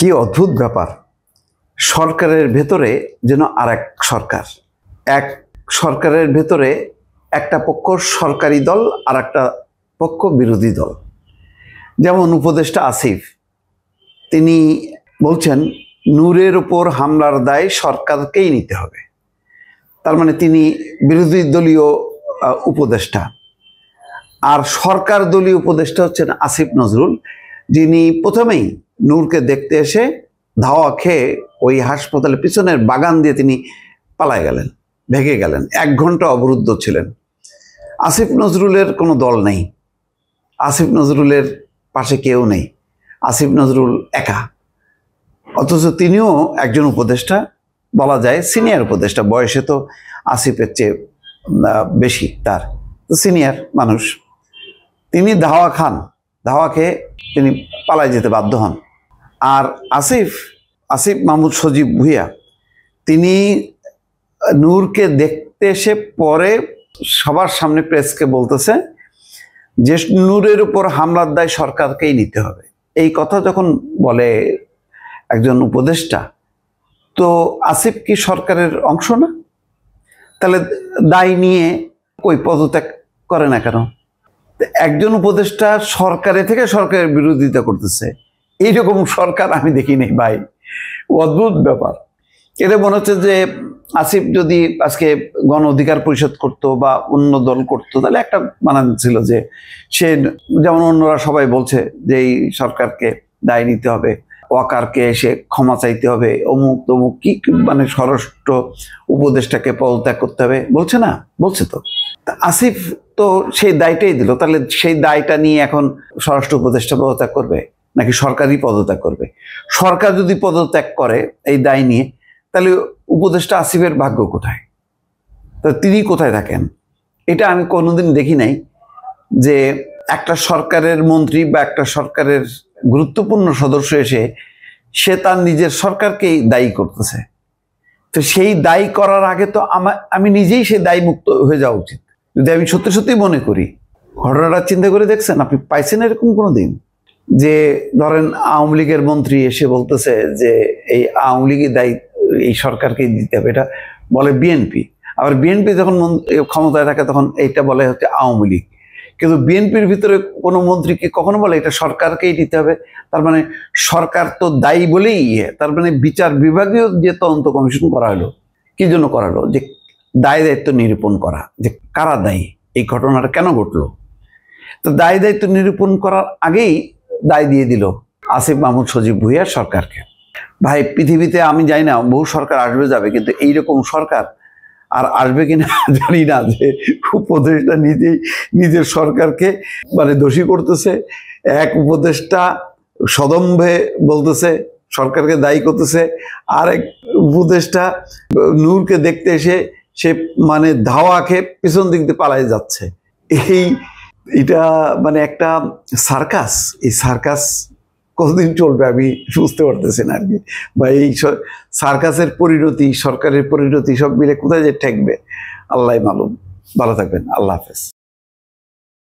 কি অদ্ভুত ব্যাপার, সরকারের ভেতরে যেন আরেক সরকার, এক সরকারের ভেতরে একটা পক্ষ সরকারি দল আর একটা পক্ষ বিরোধী দল। যেমন উপদেষ্টা আসিফ, তিনি বলছেন নূরের উপর হামলার দায় সরকারকেই নিতে হবে। তার মানে তিনি বিরোধী দলীয় উপদেষ্টা, আর সরকার দলীয় উপদেষ্টা হচ্ছেন আসিফ নজরুল, যিনি প্রথমেই নূরকে দেখতে এসে ধাওয়া খেয়ে ওই হাসপাতালের পিছনের বাগান দিয়ে তিনি পালায় গেলেন, ভেগে গেলেন। 1 ঘন্টা অবরুদ্ধ ছিলেন। আসিফ নজরুলের কোনো দল নেই, আসিফ নজরুলের পাশে কেউ নেই, আসিফ নজরুল একা। অথচ তিনিও একজন উপদেষ্টা, বলা যায় সিনিয়র উপদেষ্টা, বয়সে তো আসিফের চেয়ে বেশি, তার তো সিনিয়র মানুষ। তিনি ধাওয়া খান, ধাওয়া খেয়ে তিনি পালায় যেতে বাধ্য হন। আর আসিফ মাহমুদ সজীব ভুঁইয়া, তিনি নূরকে দেখতে এসে পরে সবার সামনে প্রেসকে বলতেছে যে নূরের উপর হামলার দায় সরকারকেই নিতে হবে। এই কথা যখন বলে একজন উপদেষ্টা, তো আসিফ কি সরকারের অংশ না? তাহলে দায় নিয়ে ওই পদত্যাগ করে না কেন? একজন উপদেষ্টা সরকারের থেকে সরকারের বিরোধিতা করতেছে, এইরকম সরকার আমি দেখি নেই ভাই। অদ্ভুত ব্যাপার। এটা মনে হচ্ছে যে আসিফ যদি আজকে গণ অধিকার পরিষদ করতো বা অন্য দল করতো, তাহলে একটা মানান ছিল যে সে, যেমন অন্যরা সবাই বলছে যে এই সরকারকে দায় নিতে হবে, ওয়াকারকে এসে ক্ষমা চাইতে হবে, অমুক তমুক কি মানে স্বরাষ্ট্র উপদেষ্টাকে পদত্যাগ করতে হবে বলছে না, বলছে তো। আসিফ তো সেই দায়টাই দিল, তাহলে সেই দায়টা নিয়ে এখন স্বরাষ্ট্র উপদেষ্টা পদত্যাগ করবে নাকি সরকারই পদত্যাগ করবে? সরকার যদি পদত্যাগ করে এই দায় নিয়ে, তাহলে উপদেষ্টা আসিফের ভাগ্য কোথায়? তা তিনি কোথায় থাকেন? এটা আমি কোনোদিন দেখি নাই যে একটা সরকারের মন্ত্রী বা একটা সরকারের গুরুত্বপূর্ণ সদস্য এসে সে তার নিজের সরকারকেই দায়ী করতেছে। তো সেই দায়ী করার আগে তো আমি নিজেই সেই দায়ী মুক্ত হয়ে যাওয়া উচিত। যদি আমি সত্যি সত্যি মনে করি, ঘটনাটা চিন্তা করে দেখছেন আপনি, পাইছেন এরকম কোনো দিন যে ধরেন আওয়ামী লীগের মন্ত্রী এসে বলতেছে যে এই আওয়ামী লীগের দায়ী এই সরকারকেই দিতে হবে? এটা বলে বিএনপি। আবার বিএনপি যখন ক্ষমতায় থাকে তখন এইটা বলে হচ্ছে আওয়ামী লীগ। কিন্তু বিএনপির ভিতরে কোনো মন্ত্রী কি কখনো বলে এটা সরকারকেই দিতে হবে? তার মানে সরকার তো দায়ী বলেই তার মানে বিচার বিভাগীয় যে তদন্ত কমিশন করা হলো, কি জন্য করা হলো? যে দায় দায়িত্ব নিরূপণ করা, যে কারা দায়ী, এই ঘটনাটা কেন ঘটলো। তো দায় দায়িত্ব নিরূপণ করার আগেই দায় দিয়ে দিল আসিফ মাহমুদ সজীব ভুঁইয়া সরকারকে। ভাই, পৃথিবীতে আমি জানি না, বহু সরকার আসবে যাবে, কিন্তু এইরকম সরকার আর আসবে কিনা জানি না, যে উপদেষ্টা নিজেই নিজের সরকারকে মানে দোষী করতেছে। এক উপদেষ্টা সদম্ভে বলতেছে, সরকারকে দায়ী করতেছে, আর এক উপদেষ্টা নূরকে দেখতে এসে সে মানে ধাওয়া খেয়ে পিছন দিক দিয়ে পালাই যাচ্ছে। এটা মানে একটা সার্কাস। এই সার্কাস কতদিন চলবে আমি বুঝতে পারতেছি না আর কি। বা এই সার্কাসের পরিণতি, সরকারের পরিণতি সব মিলে কোথায় যে ঠেকবে আল্লাহ মালুম। ভালো থাকবেন, আল্লাহ হাফেজ।